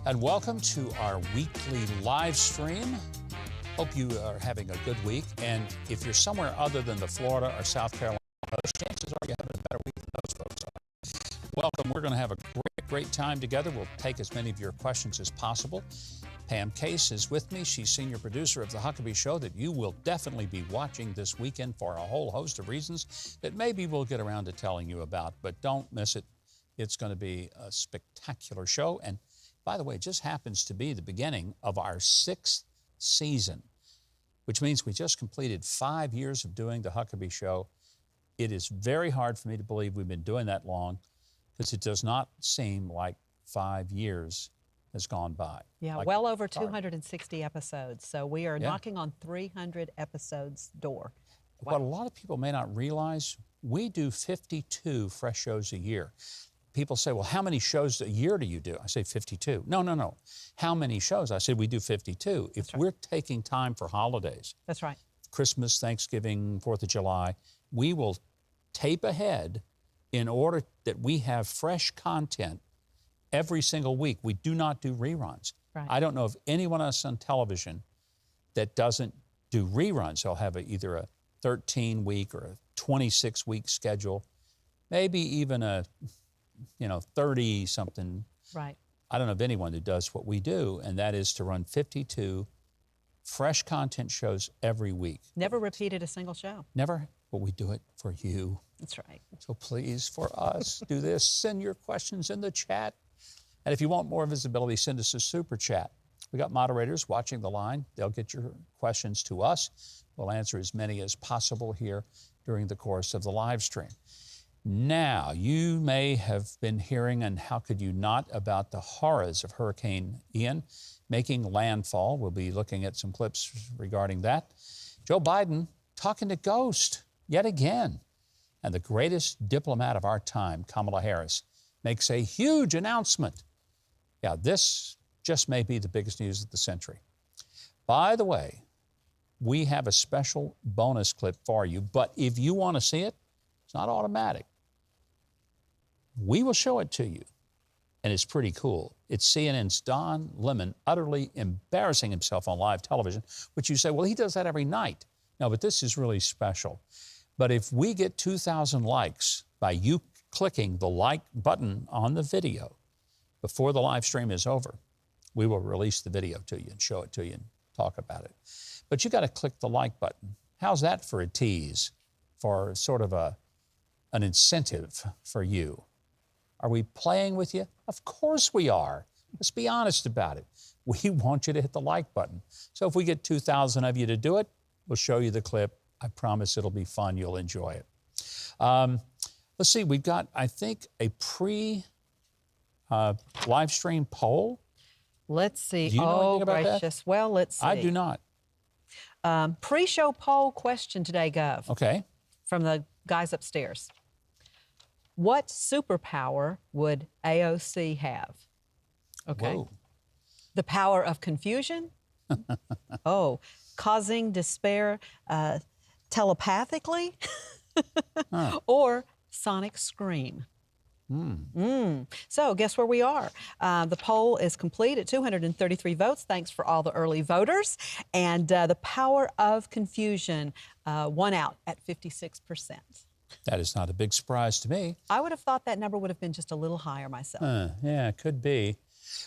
And welcome to our weekly live stream. Hope you are having a good week. And if you're somewhere other than the Florida or South Carolina coast, chances are you're having a better week than those folks are. Welcome. We're going to have a great time together. We'll take as many of your questions as possible. Pam Case is with me. She's senior producer of The Huckabee Show that you will definitely be watching this weekend for a whole host of reasons that maybe we'll get around to telling you about. But don't miss it. It's going to be a spectacular show. And by the way, it just happens to be the beginning of our 6th season, which means we just completed 5 years of doing The Huckabee Show. It is very hard for me to believe we've been doing that long because it does not seem like 5 years has gone by. Yeah, like well over 260 episodes. So we are knocking on 300 episodes door. Wow. What a lot of people may not realize, we do 52 fresh shows a year. People say, well, how many shows a year do you do? I say 52. No. How many shows? I said, we do 52. If we're taking time for holidays. That's right. Christmas, Thanksgiving, 4th of July, we will tape ahead in order that we have fresh content every single week. We do not do reruns. Right. I don't know of anyone else on television that doesn't do reruns. They'll have either a 13-week or a 26-week schedule, maybe even a 30-something. Right. I don't know of anyone who does what we do, and that is to run 52 fresh content shows every week. Never repeated a single show. Never, but we do it for you. That's right. So please, for us, do this. Send your questions in the chat. And if you want more visibility, send us a super chat. We got moderators watching the line. They'll get your questions to us. We'll answer as many as possible here during the course of the live stream. Now, you may have been hearing, and how could you not, about the horrors of Hurricane Ian making landfall. We'll be looking at some clips regarding that. Joe Biden talking to ghosts yet again. And the greatest diplomat of our time, Kamala Harris, makes a huge announcement. Yeah, this just may be the biggest news of the century. By the way, we have a special bonus clip for you, but if you want to see it, it's not automatic. We will show it to you, and it's pretty cool. It's CNN's Don Lemon utterly embarrassing himself on live television, which you say, well, he does that every night. No, but this is really special. But if we get 2,000 likes by you clicking the like button on the video before the live stream is over, we will release the video to you and show it to you and talk about it. But you got to click the like button. How's that for a tease, for sort of an incentive for you? Are we playing with you? Of course we are. Let's be honest about it. We want you to hit the like button. So if we get 2,000 of you to do it, we'll show you the clip. I promise it'll be fun. You'll enjoy it. Let's see. We've got, I think, a live stream poll. Let's see. Do you know anything about gracious. That? Well, let's see. I do not. Pre-show poll question today, Gov. Okay. From the guys upstairs. What superpower would AOC have? Okay. Whoa. The power of confusion? Causing despair telepathically? Or sonic scream? So guess where we are. The poll is complete at 233 votes. Thanks for all the early voters. And the power of confusion won out at 56%. That is not a big surprise to me. I would have thought that number would have been just a little higher myself. Yeah, it could be.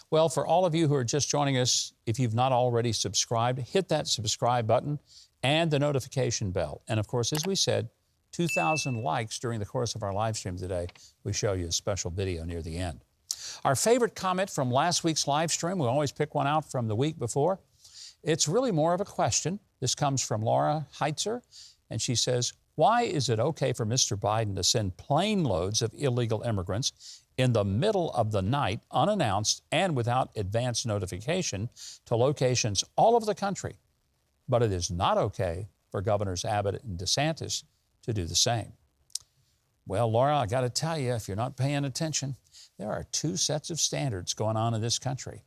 Well, for all of you who are just joining us, if you've not already subscribed, hit that subscribe button and the notification bell. And of course, as we said, 2,000 likes during the course of our live stream today. We show you a special video near the end. Our favorite comment from last week's live stream, we always pick one out from the week before. It's really more of a question. This comes from Laura Heitzer, and she says, why is it okay for Mr. Biden to send plane loads of illegal immigrants in the middle of the night, unannounced and without advance notification, to locations all over the country? But it is not okay for Governors Abbott and DeSantis to do the same. Well, Laura, I got to tell you, if you're not paying attention, there are two sets of standards going on in this country.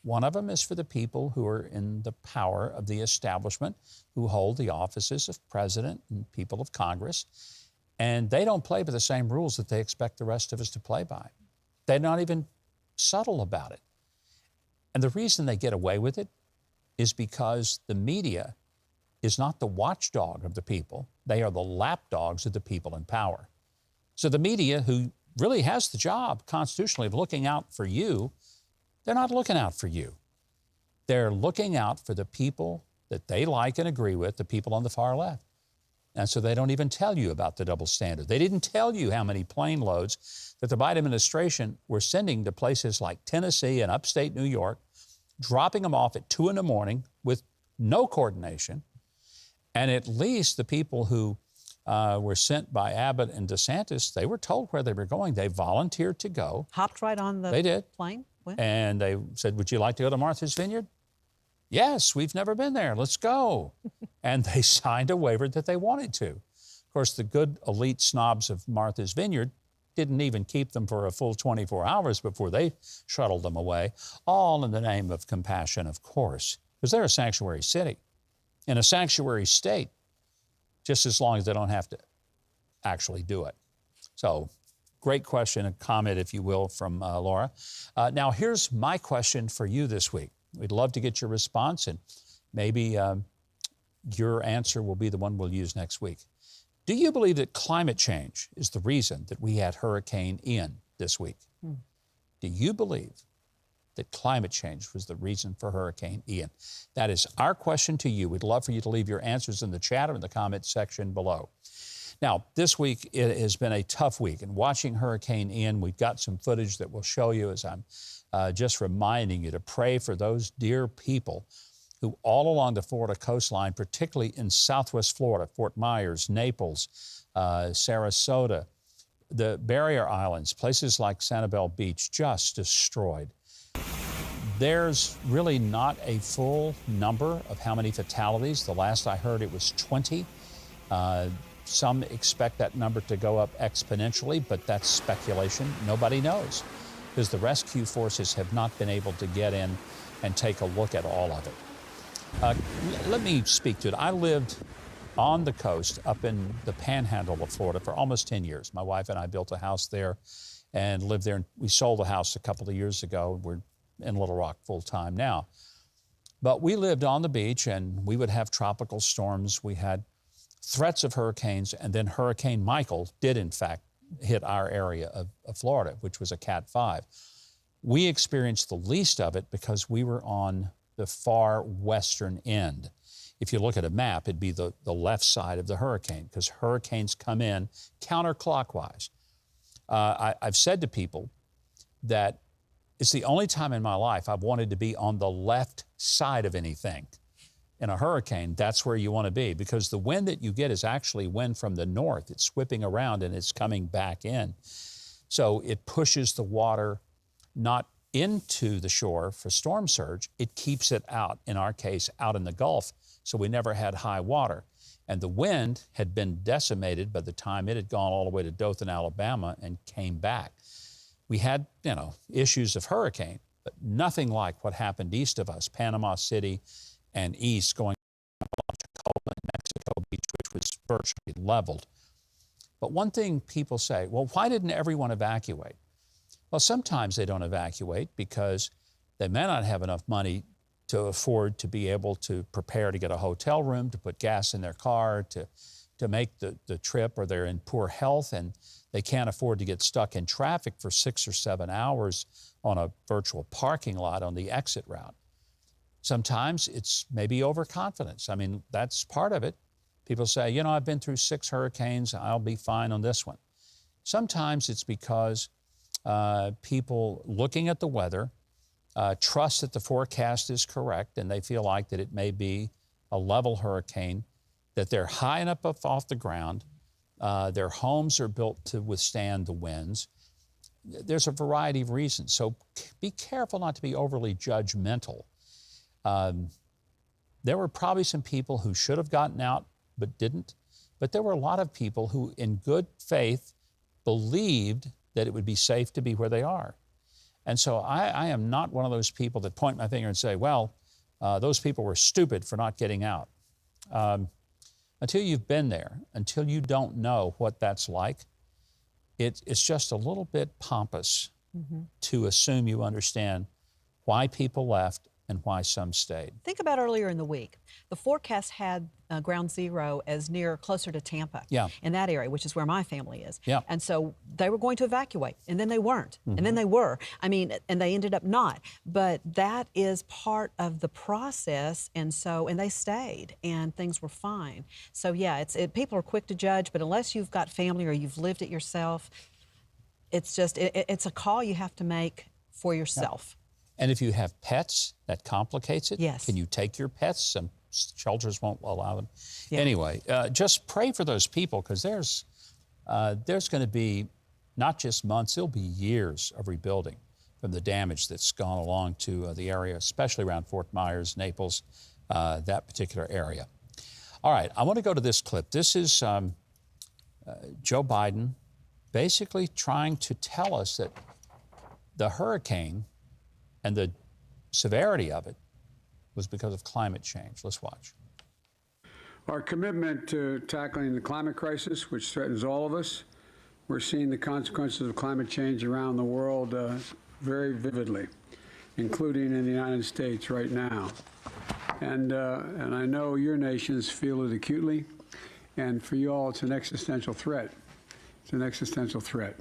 One of them is for the people who are in the power of the establishment, who hold the offices of president and people of Congress, and they don't play by the same rules that they expect the rest of us to play by. They're not even subtle about it. And the reason they get away with it is because the media is not the watchdog of the people. They are the lapdogs of the people in power. So the media, who really has the job constitutionally of looking out for you, they're not looking out for you. They're looking out for the people that they like and agree with, the people on the far left. And so they don't even tell you about the double standard. They didn't tell you how many plane loads that the Biden administration were sending to places like Tennessee and upstate New York, dropping them off at 2 in the morning with no coordination. And at least the people who were sent by Abbott and DeSantis, they were told where they were going. They volunteered to go. Hopped right on the They did. plane? Went? And they said, would you like to go to Martha's Vineyard? Yes, we've never been there. Let's go. And they signed a waiver that they wanted to. Of course, the good elite snobs of Martha's Vineyard didn't even keep them for a full 24 hours before they shuttled them away, all in the name of compassion, of course, because they're a sanctuary city in a sanctuary state, just as long as they don't have to actually do it. So, great question, a comment, if you will, from Laura. Now, here's my question for you this week. We'd love to get your response, and maybe your answer will be the one we'll use next week. Do you believe that climate change is the reason that we had Hurricane Ian this week? Do you believe that climate change was the reason for Hurricane Ian? That is our question to you. We'd love for you to leave your answers in the chat or in the comment section below. Now, this week, it has been a tough week. And watching Hurricane Ian, we've got some footage that we'll show you as I'm just reminding you to pray for those dear people who all along the Florida coastline, particularly in Southwest Florida, Fort Myers, Naples, Sarasota, the barrier islands, places like Sanibel Beach, just destroyed. There's really not a full number of how many fatalities. The last I heard, it was 20. Some expect that number to go up exponentially, but that's speculation. Nobody knows, because the rescue forces have not been able to get in and take a look at all of it. Let me speak to it. I lived on the coast up in the panhandle of Florida for almost 10 years. My wife and I built a house there and lived there. We sold the house a couple of years ago. We're in Little Rock full time now. But we lived on the beach, and we would have tropical storms. We had threats of hurricanes, and then Hurricane Michael did, in fact, hit our area of Florida, which was a Cat 5. We experienced the least of it because we were on the far western end. If you look at a map, it'd be the left side of the hurricane, because hurricanes come in counterclockwise. I've said to people that it's the only time in my life I've wanted to be on the left side of anything. In a hurricane, that's where you want to be, because the wind that you get is actually wind from the north. It's whipping around and it's coming back in. So it pushes the water not into the shore for storm surge, it keeps it out, in our case, out in the Gulf, so we never had high water. And the wind had been decimated by the time it had gone all the way to Dothan, Alabama, and came back. We had, issues of hurricane, but nothing like what happened east of us, Panama City and east, going to Mexico Beach, which was virtually leveled. But one thing people say, well, why didn't everyone evacuate? Well, sometimes they don't evacuate because they may not have enough money to afford to be able to prepare to get a hotel room, to put gas in their car, to make the trip, or they're in poor health and they can't afford to get stuck in traffic for 6 or 7 hours on a virtual parking lot on the exit route. Sometimes it's maybe overconfidence. I mean, that's part of it. People say, I've been through 6 hurricanes, I'll be fine on this one. Sometimes it's because people looking at the weather trust that the forecast is correct, and they feel like that it may be a level hurricane, that they're high enough up off the ground, their homes are built to withstand the winds. There's a variety of reasons. So be careful not to be overly judgmental. There were probably some people who should have gotten out but didn't. But there were a lot of people who, in good faith, believed that it would be safe to be where they are. And so I am not one of those people that point my finger and say, well, those people were stupid for not getting out. Until you've been there, until you don't know what that's like, it's just a little bit pompous to assume you understand why people left and why some stayed. Think about earlier in the week. The forecast had ground zero as closer to Tampa, in that area, which is where my family is. Yeah. And so they were going to evacuate, and then they weren't, and then they were. I mean, and they ended up not. But that is part of the process, and they stayed, and things were fine. So yeah, people are quick to judge, but unless you've got family or you've lived it yourself, it's a call you have to make for yourself. And if you have pets, that complicates it. Yes. Can you take your pets? Some shelters won't allow them. Yeah. Anyway, just pray for those people, because there's going to be not just months, there'll be years of rebuilding from the damage that's gone along to the area, especially around Fort Myers, Naples, that particular area. All right, I want to go to this clip. This is Joe Biden basically trying to tell us that the hurricane and the severity of it was because of climate change. Let's watch. Our commitment to tackling the climate crisis, which threatens all of us, we're seeing the consequences of climate change around the world very vividly, including in the United States right now. And I know your nations feel it acutely, and for you all, it's an existential threat. It's an existential threat.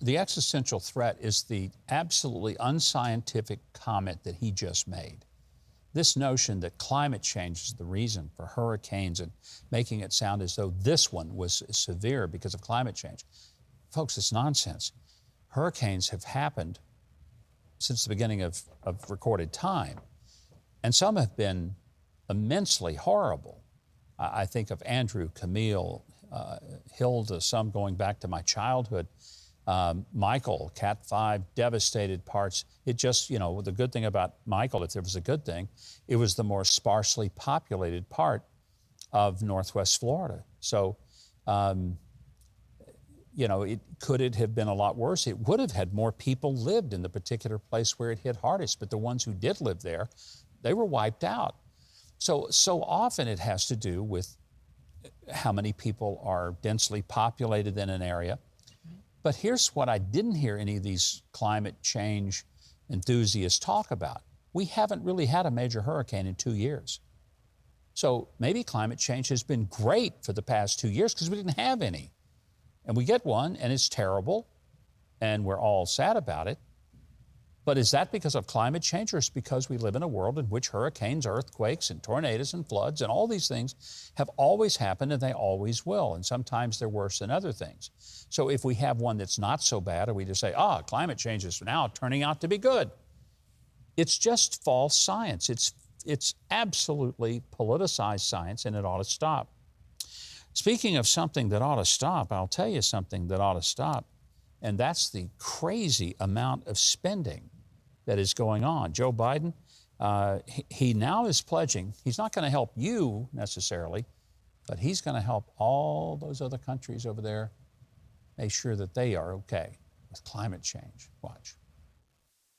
The existential threat is the absolutely unscientific comment that he just made. This notion that climate change is the reason for hurricanes and making it sound as though this one was severe because of climate change. Folks, it's nonsense. Hurricanes have happened since the beginning of recorded time, and some have been immensely horrible. I think of Andrew, Camille, Hilda, some going back to my childhood. Michael, Cat 5, devastated parts. It just, the good thing about Michael, if there was a good thing, it was the more sparsely populated part of Northwest Florida. So, could it have been a lot worse? It would have had more people lived in the particular place where it hit hardest, but the ones who did live there, they were wiped out. So often it has to do with how many people are densely populated in an area. But here's what I didn't hear any of these climate change enthusiasts talk about. We haven't really had a major hurricane in 2 years. So maybe climate change has been great for the past 2 years because we didn't have any. And we get one, and it's terrible, and we're all sad about it. But is that because of climate change, or is it because we live in a world in which hurricanes, earthquakes, and tornadoes, and floods, and all these things have always happened, and they always will, and sometimes they're worse than other things. So if we have one that's not so bad, or we just say, climate change is now turning out to be good, it's just false science. It's absolutely politicized science, and it ought to stop. Speaking of something that ought to stop, I'll tell you something that ought to stop, and that's the crazy amount of spending that is going on. Joe Biden, he now is pledging, he's not going to help you necessarily, but he's going to help all those other countries over there make sure that they are okay with climate change. Watch.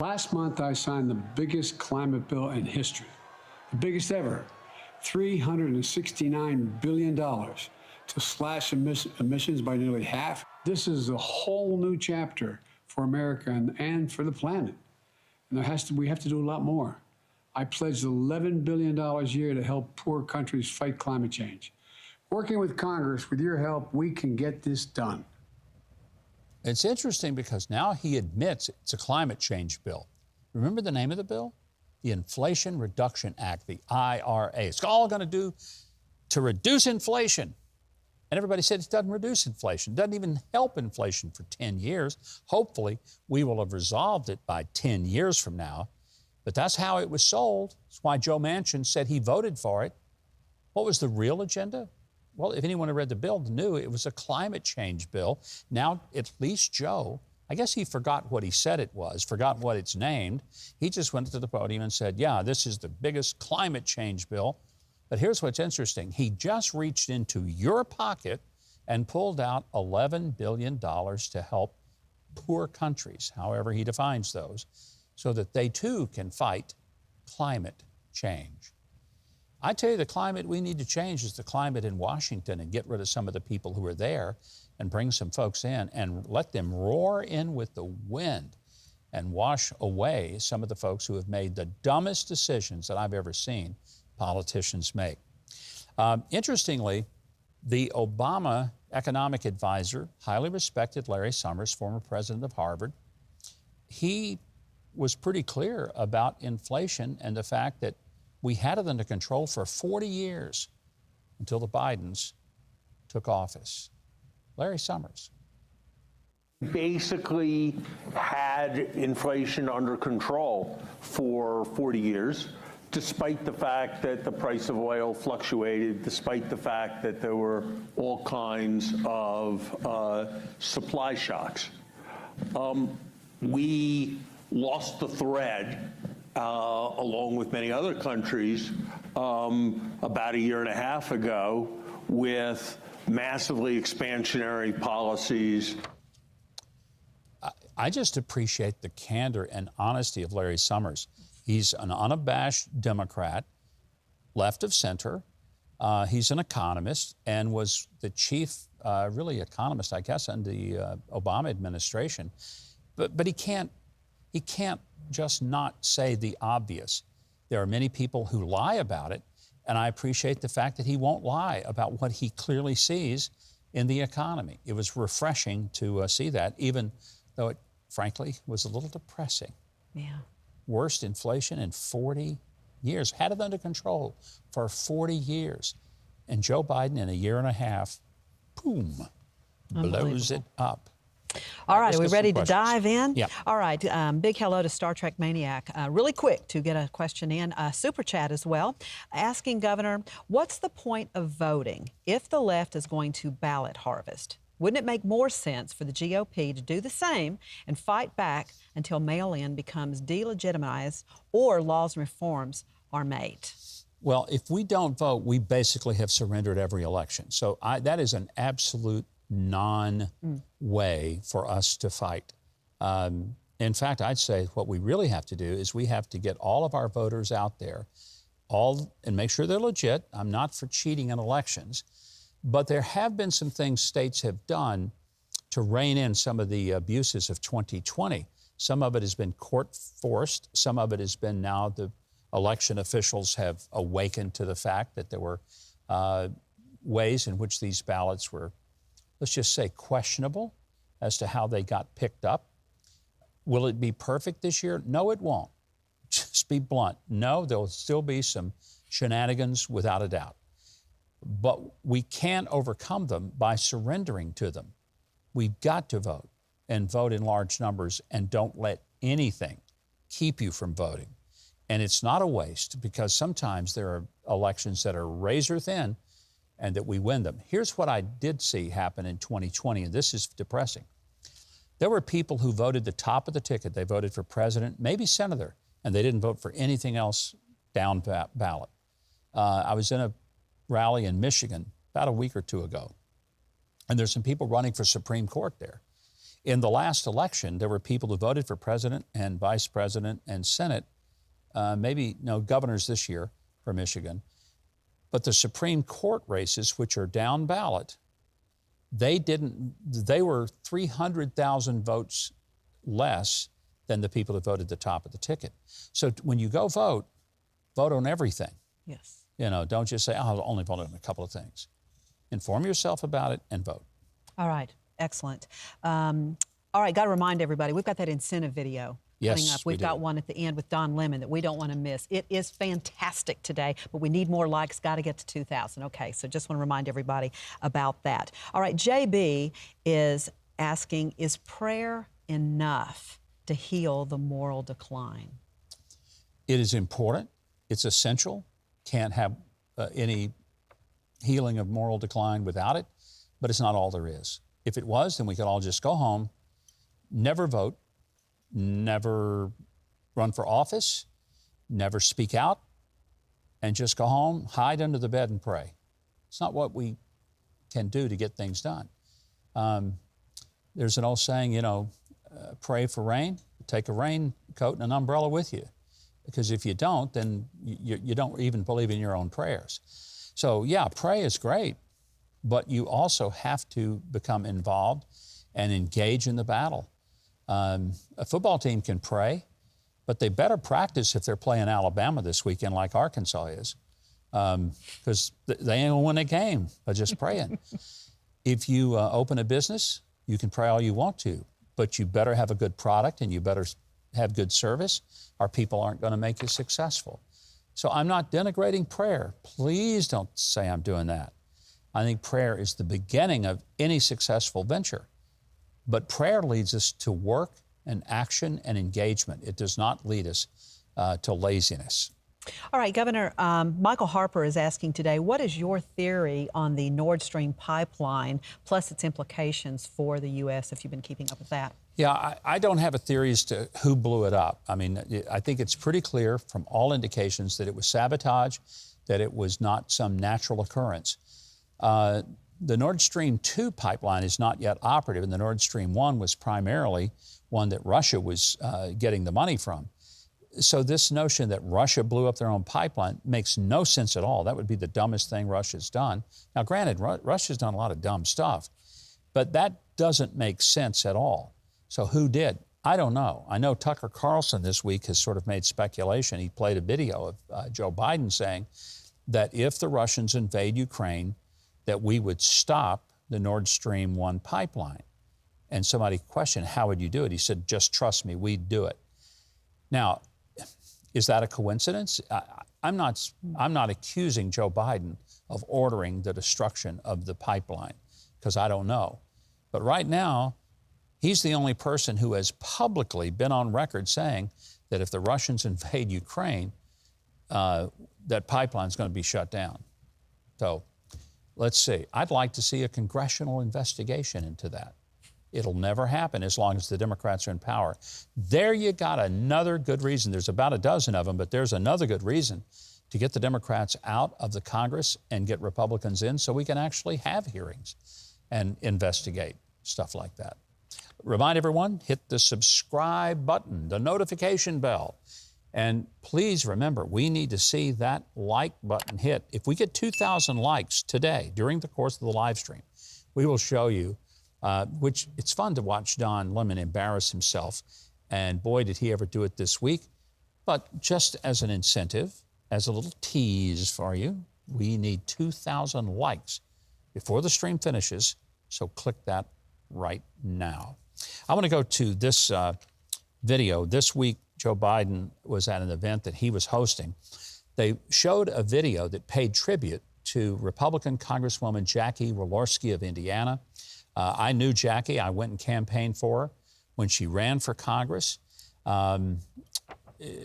Last month, I signed the biggest climate bill in history, the biggest ever, $369 billion to slash emissions by nearly half. This is a whole new chapter for America and for the planet. And we have to do a lot more. I pledged $11 billion a year to help poor countries fight climate change. Working with Congress, with your help, we can get this done. It's interesting because now he admits it's a climate change bill. Remember the name of the bill? The Inflation Reduction Act, the IRA. It's all going to do to reduce inflation. And everybody said it doesn't reduce inflation, doesn't even help inflation for 10 years. Hopefully, we will have resolved it by 10 years from now. But that's how it was sold. That's why Joe Manchin said he voted for it. What was the real agenda? Well, if anyone who read the bill knew it was a climate change bill. Now, at least Joe, I guess he forgot what he said it was, forgot what it's named. He just went to the podium and said, yeah, this is the biggest climate change bill. But here's what's interesting. He just reached into your pocket and pulled out $11 billion to help poor countries, however he defines those, so that they too can fight climate change. I tell you, the climate we need to change is the climate in Washington, and get rid of some of the people who are there and bring some folks in and let them roar in with the wind and wash away some of the folks who have made the dumbest decisions that I've ever seen politicians make. Interestingly, the Obama economic advisor, highly respected Larry Summers, former president of Harvard, he was pretty clear about inflation and the fact that we had it under control for 40 years until the Bidens took office. Larry Summers. Basically had inflation under control for 40 years, despite the fact that the price of oil fluctuated, despite the fact that there were all kinds of supply shocks. We lost the thread, along with many other countries, about a year and a half ago with massively expansionary policies. I just appreciate the candor and honesty of Larry Summers. He's an unabashed Democrat, left of center. He's an economist and was the chief, really economist, I guess, under the Obama administration. But he can't just not say the obvious. There are many people who lie about it, and I appreciate the fact that he won't lie about what he clearly sees in the economy. It was refreshing to see that, even though it, frankly, was a little depressing. Yeah. Worst inflation in 40 years. Had it under control for 40 years. And Joe Biden, in a year and a half, boom, blows it up. All right, are we ready to dive in? Yeah. All right, big hello to Star Trek Maniac. Really quick to get a question in, super chat as well, asking Governor, what's the point of voting if the left is going to ballot harvest? Wouldn't it make more sense for the GOP to do the same and fight back until mail-in becomes delegitimized or laws and reforms are made? Well, if we don't vote, we basically have surrendered every election. So that is an absolute non-way for us to fight. In fact, I'd say what we really have to do is we have to get all of our voters out there, and make sure they're legit. I'm not for cheating in elections, but there have been some things states have done to rein in some of the abuses of 2020. Some of it has been court-forced. Some of it has been now the election officials have awakened to the fact that there were ways in which these ballots were, let's just say, questionable as to how they got picked up. Will it be perfect this year? No, it won't. Just be blunt. No, there'll still be some shenanigans without a doubt. But we can't overcome them by surrendering to them. We've got to vote and vote in large numbers, and don't let anything keep you from voting. And it's not a waste, because sometimes there are elections that are razor thin and that we win them. Here's what I did see happen in 2020, and this is depressing. There were people who voted the top of the ticket. They voted for president, maybe senator, and they didn't vote for anything else down ballot. I was in a rally in Michigan about a week or two ago, and there's some people running for Supreme Court there. In the last election, there were people who voted for president and vice president and Senate, governors this year for Michigan. But the Supreme Court races, which are down ballot, they were 300,000 votes less than the people who voted the top of the ticket. So when you go vote on everything. Yes. You know, don't just say, oh, I'll only vote on a couple of things. Inform yourself about it and vote. All right, excellent. All right, got to remind everybody, we've got that incentive video coming up. We've got one at the end with Don Lemon that we don't want to miss. It is fantastic today, but we need more likes, got to get to 2,000. Okay, so just want to remind everybody about that. All right, JB is asking, is prayer enough to heal the moral decline? It is important. It's essential. Can't have any healing of moral decline without it, but it's not all there is. If it was, then we could all just go home, never vote, never run for office, never speak out, and just go home, hide under the bed and pray. It's not what we can do to get things done. There's an old saying, pray for rain, take a raincoat and an umbrella with you. Because if you don't, then you don't even believe in your own prayers. So yeah, pray is great, but you also have to become involved and engage in the battle. A football team can pray, but they better practice if they're playing Alabama this weekend like Arkansas is, because they ain't going to win a game by just praying. If you open a business, you can pray all you want to, but you better have a good product and you better have good service, or people aren't going to make you successful. So I'm not denigrating prayer. Please don't say I'm doing that. I think prayer is the beginning of any successful venture. But prayer leads us to work and action and engagement. It does not lead us to laziness. All right, Governor, Michael Harper is asking today, what is your theory on the Nordstream pipeline, plus its implications for the U.S., if you've been keeping up with that? Yeah, I don't have a theory as to who blew it up. I mean, I think it's pretty clear from all indications that it was sabotage, that it was not some natural occurrence. The Nord Stream 2 pipeline is not yet operative, and the Nord Stream 1 was primarily one that Russia was getting the money from. So this notion that Russia blew up their own pipeline makes no sense at all. That would be the dumbest thing Russia's done. Now, granted, Russia's done a lot of dumb stuff, but that doesn't make sense at all. So who did? I don't know. I know Tucker Carlson this week has sort of made speculation. He played a video of Joe Biden saying that if the Russians invade Ukraine, that we would stop the Nord Stream 1 pipeline. And somebody questioned, how would you do it? He said, just trust me, we'd do it. Now, is that a coincidence? I'm not accusing Joe Biden of ordering the destruction of the pipeline, because I don't know. But right now, he's the only person who has publicly been on record saying that if the Russians invade Ukraine, that pipeline's going to be shut down. So let's see. I'd like to see a congressional investigation into that. It'll never happen as long as the Democrats are in power. There you got another good reason. There's about a dozen of them, but there's another good reason to get the Democrats out of the Congress and get Republicans in so we can actually have hearings and investigate stuff like that. Remind everyone, hit the subscribe button, the notification bell. And please remember, we need to see that like button hit. If we get 2,000 likes today during the course of the live stream, we will show you, which it's fun to watch Don Lemon embarrass himself. And boy, did he ever do it this week. But just as an incentive, as a little tease for you, we need 2,000 likes before the stream finishes. So click that right now. I want to go to this video. This week, Joe Biden was at an event that he was hosting. They showed a video that paid tribute to Republican Congresswoman Jackie Walorski of Indiana. I knew Jackie. I went and campaigned for her when she ran for Congress.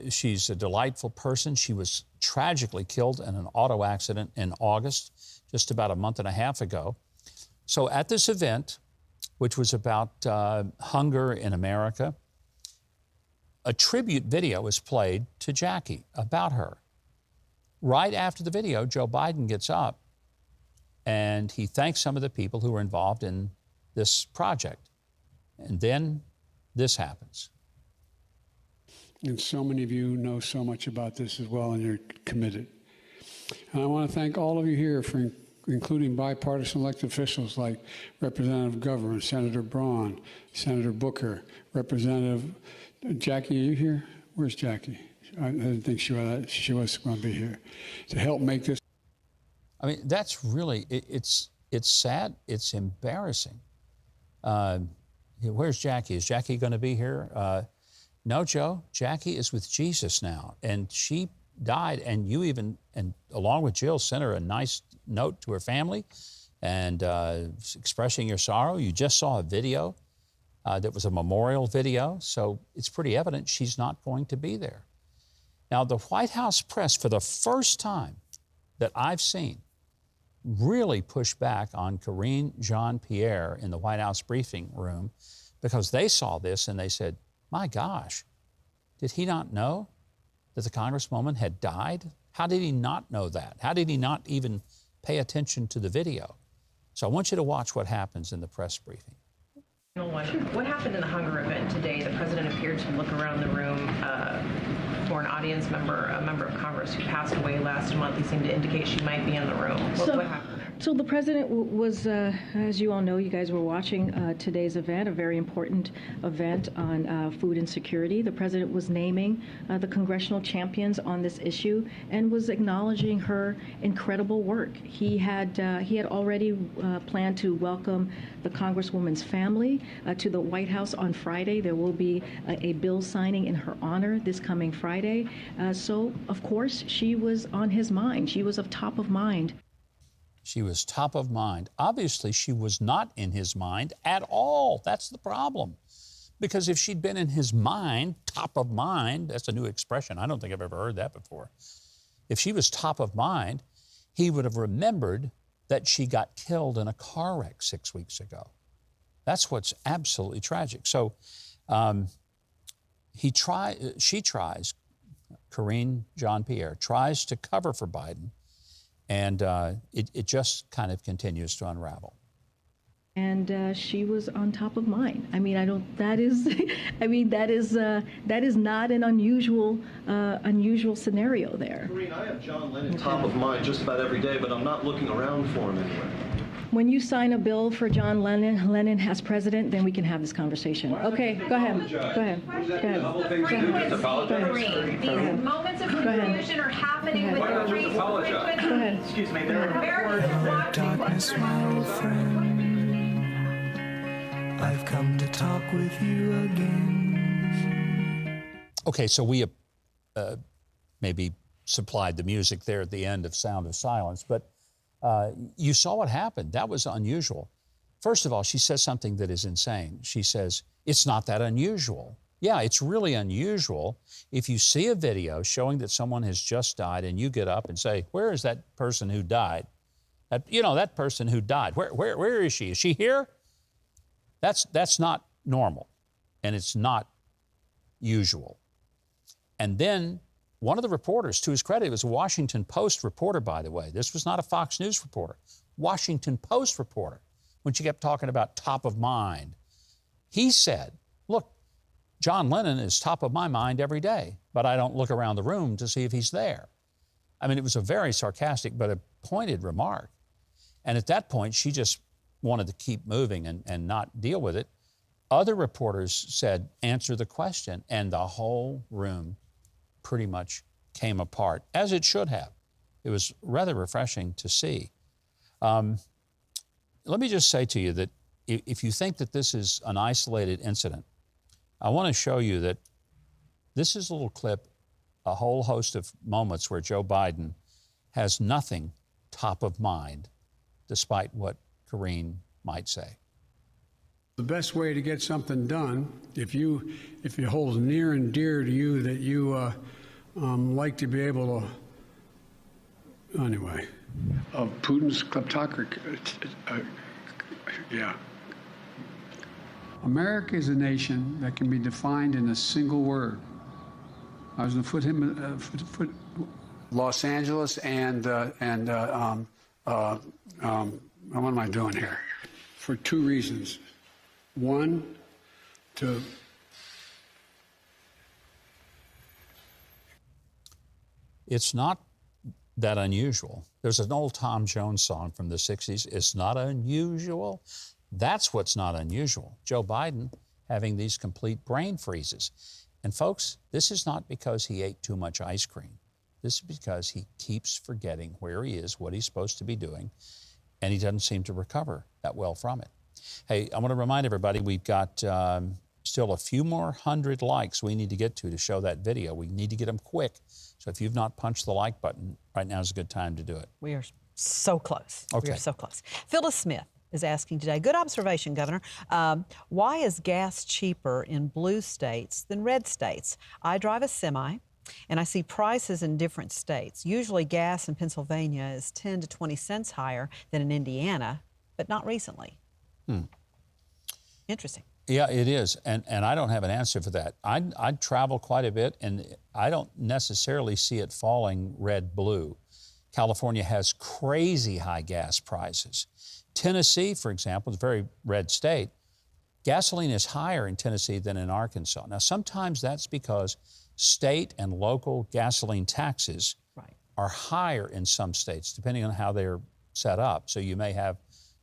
She's a delightful person. She was tragically killed in an auto accident in August, just about a month and a half ago. So at this event, which was about hunger in America, a tribute video was played to Jackie about her. Right after the video, Joe Biden gets up and he thanks some of the people who were involved in this project. And then this happens. And so many of you know so much about this as well, and you're committed. And I want to thank all of you here for including bipartisan elected officials like Representative Governor, Senator Braun, Senator Booker, Representative Jackie. Are you here? Where's Jackie? I didn't think she was going to be here to help make this. I mean, that's really, it's sad. It's embarrassing. Where's Jackie? Is Jackie going to be here? No, Joe. Jackie is with Jesus now, and she died. And you even, and along with Jill, sent her a nice note to her family, and expressing your sorrow. You just saw a video that was a memorial video, so it's pretty evident she's not going to be there. Now, the White House press, for the first time that I've seen, really pushed back on Karine Jean-Pierre in the White House briefing room, because they saw this and they said, my gosh, did he not know that the Congresswoman had died? How did he not know that? How did he not even pay attention to the video? So I want you to watch what happens in the press briefing. What happened in the hunger event today? The president appeared to look around the room for an audience member, a member of Congress who passed away last month. He seemed to indicate she might be in the room. What happened there? So the president was, as you all know, you guys were watching today's event, a very important event on food insecurity. The president was naming the congressional champions on this issue and was acknowledging her incredible work. He had already planned to welcome the Congresswoman's family to the White House on Friday. There will be a bill signing in her honor this coming Friday. So, of course, she was on his mind. She was of top of mind. She was top of mind. Obviously, she was not in his mind at all. That's the problem. Because if she'd been in his mind, top of mind, that's a new expression. I don't think I've ever heard that before. If she was top of mind, he would have remembered that she got killed in a car wreck 6 weeks ago. That's what's absolutely tragic. So she tries, Karine Jean-Pierre, tries to cover for Biden, and it just kind of continues to unravel. And she was on top of mind. I mean, that is not an unusual scenario there. Karine, I have John Lennon top of mind just about every day, but I'm not looking around for him anywhere. When you sign a bill for John Lennon as president, then we can have this conversation. Okay, go ahead. Go ahead. Karine, these moments of confusion are happening with the race. Go ahead. Excuse me, Darkness, my old friend, I've come to talk with you again. Okay, so we maybe supplied the music there at the end of Sound of Silence, but you saw what happened. That was unusual. First of all, she says something that is insane. She says, it's not that unusual. Yeah, it's really unusual if you see a video showing that someone has just died and you get up and say, where is that person who died? That person who died, where is she? Is she here? That's not normal, and it's not usual. And then one of the reporters, to his credit, it was a Washington Post reporter, by the way. This was not a Fox News reporter. Washington Post reporter, when she kept talking about top of mind. He said, look, John Lennon is top of my mind every day, but I don't look around the room to see if he's there. I mean, it was a very sarcastic but a pointed remark. And at that point, she just wanted to keep moving and not deal with it. Other reporters said, answer the question, and the whole room pretty much came apart, as it should have. It was rather refreshing to see. Let me just say to you that if you think that this is an isolated incident, I want to show you that this is a little clip, a whole host of moments where Joe Biden has nothing top of mind, despite what Karine might say. The best way to get something done, if it holds near and dear to you that you like to be able to, anyway, of Putin's kleptocracy, yeah. America is a nation that can be defined in a single word. I was going to put Los Angeles and what am I doing here? For two reasons. One, It's not that unusual. There's an old Tom Jones song from the 60s, it's not unusual. That's what's not unusual. Joe Biden having these complete brain freezes. And folks, this is not because he ate too much ice cream. This is because he keeps forgetting where he is, what he's supposed to be doing, and he doesn't seem to recover that well from it. Hey, I want to remind everybody we've got still a few more hundred likes we need to get to show that video. We need to get them quick. So if you've not punched the like button, right now is a good time to do it. We are so close. Okay. We are so close. Phyllis Smith is asking today, good observation, Governor. Why is gas cheaper in blue states than red states? I drive a semi, and I see prices in different states. Usually gas in Pennsylvania is 10 to 20 cents higher than in Indiana, but not recently. Interesting. Yeah, it is, and I don't have an answer for that. I travel quite a bit, and I don't necessarily see it falling red-blue. California has crazy high gas prices. Tennessee, for example, is a very red state. Gasoline is higher in Tennessee than in Arkansas. Now, sometimes that's because state and local gasoline taxes are higher in some states, depending on how they're set up. So you may have,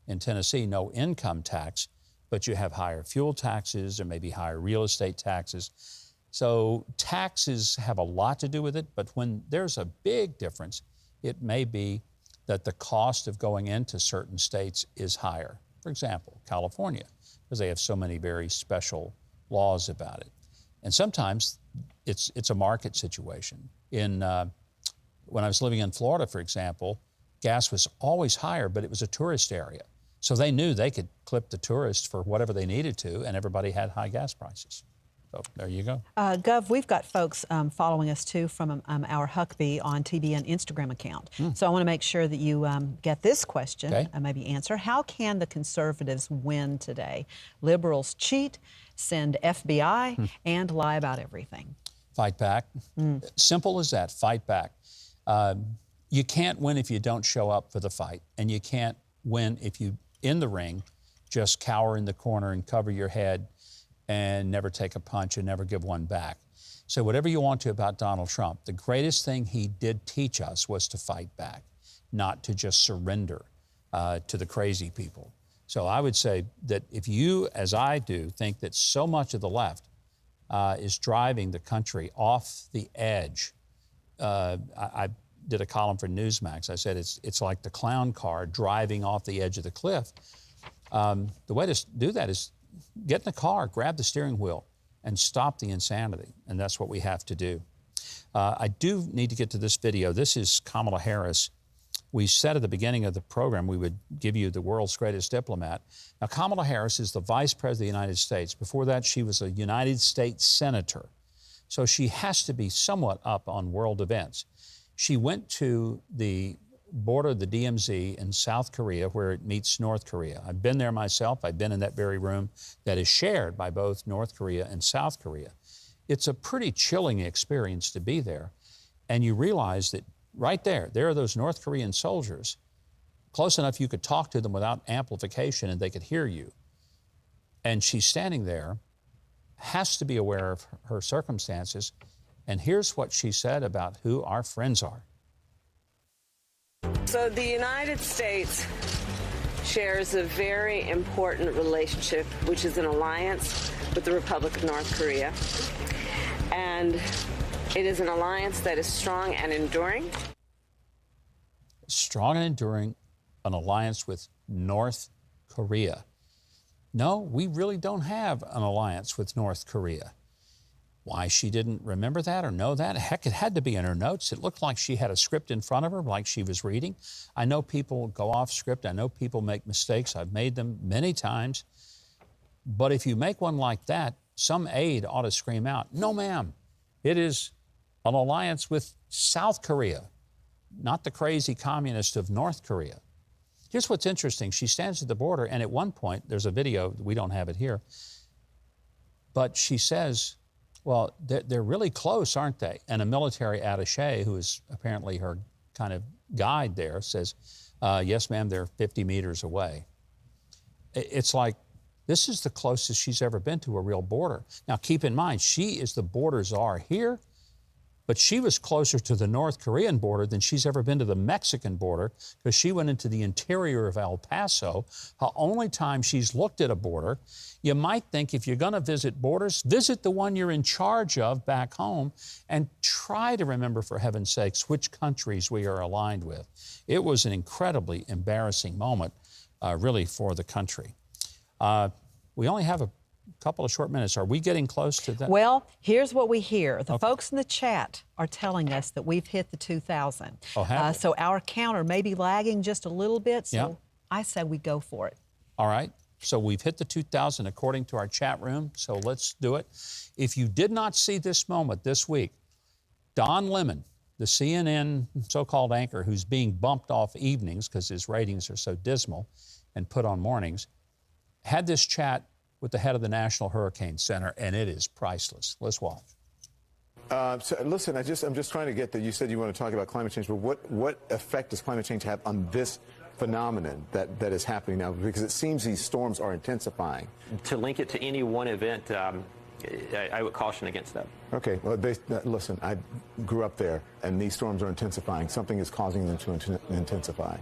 in Tennessee, no income tax, but you have higher fuel taxes or maybe higher real estate taxes. So taxes have a lot to do with it, but when there's a big difference, it may be that the cost of going into certain states is higher. For example, California, because they have so many very special laws about it. And sometimes it's a market situation. When I was living in Florida, for example, gas was always higher, but it was a tourist area. So they knew they could clip the tourists for whatever they needed to, and everybody had high gas prices. So there you go. Gov, we've got folks following us too from our Huckabee on TBN Instagram account. So I want to make sure that you get this question, maybe answer. How can the conservatives win today? Liberals cheat, send FBI, and lie about everything. Fight back. Simple as that, fight back. You can't win if you don't show up for the fight, and you can't win if you, in the ring, just cower in the corner and cover your head and never take a punch and never give one back. So whatever you want to about Donald Trump, the greatest thing he did teach us was to fight back, not to just surrender to the crazy people. So I would say that if you, as I do, think that so much of the left is driving the country off the edge, I did a column for Newsmax. I said it's like the clown car driving off the edge of the cliff. The way to do that is get in the car, grab the steering wheel, and stop the insanity. And that's what we have to do. I do need to get to this video. This is Kamala Harris. We said at the beginning of the program we would give you the world's greatest diplomat. Now, Kamala Harris is the Vice President of the United States. Before that, she was a United States Senator. So she has to be somewhat up on world events. She went to the border of the DMZ in South Korea where it meets North Korea. I've been there myself. I've been in that very room that is shared by both North Korea and South Korea. It's a pretty chilling experience to be there. And you realize that right there are those North Korean soldiers, close enough you could talk to them without amplification and they could hear you. And she's standing there, has to be aware of her circumstances. And here's what she said about who our friends are. So the United States shares a very important relationship, which is an alliance with the Republic of North Korea. And it is an alliance that is strong and enduring. Strong and enduring, an alliance with North Korea. No, we really don't have an alliance with North Korea. Why she didn't remember that or know that? Heck, it had to be in her notes. It looked like she had a script in front of her, like she was reading. I know people go off script. I know people make mistakes. I've made them many times. But if you make one like that, some aide ought to scream out, "No, ma'am, it is an alliance with South Korea, not the crazy communist of North Korea." Here's what's interesting. She stands at the border, and at one point, there's a video, we don't have it here, but she says, well, they're really close, aren't they? And a military attaché, who is apparently her kind of guide there, says, yes, ma'am, they're 50 meters away. It's like, this is the closest she's ever been to a real border. Now, keep in mind, she is the border czar here, but she was closer to the North Korean border than she's ever been to the Mexican border because she went into the interior of El Paso. The only time she's looked at a border. You might think if you're going to visit borders, visit the one you're in charge of back home and try to remember, for heaven's sakes, which countries we are aligned with. It was an incredibly embarrassing moment, really, for the country. We only have a couple of short minutes. Are we getting close to that? Well, here's what we hear. The folks in the chat are telling us that we've hit the 2,000. Oh, have we? So our counter may be lagging just a little bit, so I say we go for it. All right. So we've hit the 2,000 according to our chat room, so let's do it. If you did not see this moment this week, Don Lemon, the CNN so-called anchor who's being bumped off evenings because his ratings are so dismal and put on mornings, had this chat with the head of the National Hurricane Center, and it is priceless. Let's watch. So listen, I'm just trying to get that. You said you want to talk about climate change, but what effect does climate change have on this phenomenon that is happening now? Because it seems these storms are intensifying. To link it to any one event, I would caution against that. Okay, well, listen, I grew up there, and these storms are intensifying. Something is causing them to intensify.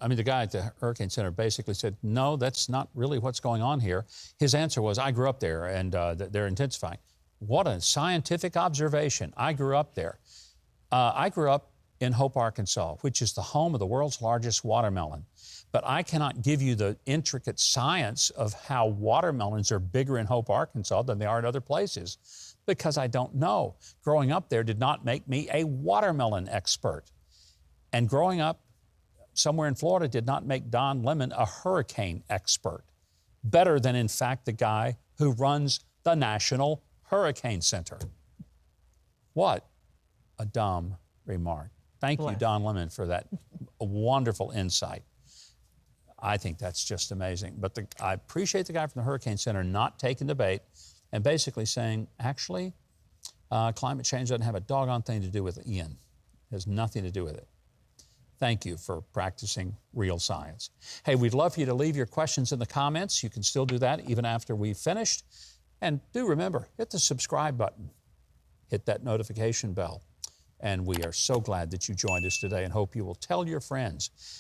the guy at the Hurricane Center basically said, no, that's not really what's going on here. His answer was, I grew up there, and they're intensifying. What a scientific observation. I grew up there. I grew up in Hope, Arkansas, which is the home of the world's largest watermelon. But I cannot give you the intricate science of how watermelons are bigger in Hope, Arkansas than they are in other places, because I don't know. Growing up there did not make me a watermelon expert. And growing up somewhere in Florida did not make Don Lemon a hurricane expert. Better than, in fact, the guy who runs the National Hurricane Center. What a dumb remark. Thank you, Don Lemon, for that wonderful insight. I think that's just amazing. But I appreciate the guy from the Hurricane Center not taking the bait and basically saying, actually, climate change doesn't have a doggone thing to do with Ian. It has nothing to do with it. Thank you for practicing real science. Hey, we'd love for you to leave your questions in the comments. You can still do that even after we've finished. And do remember, hit the subscribe button. Hit that notification bell. And we are so glad that you joined us today and hope you will tell your friends.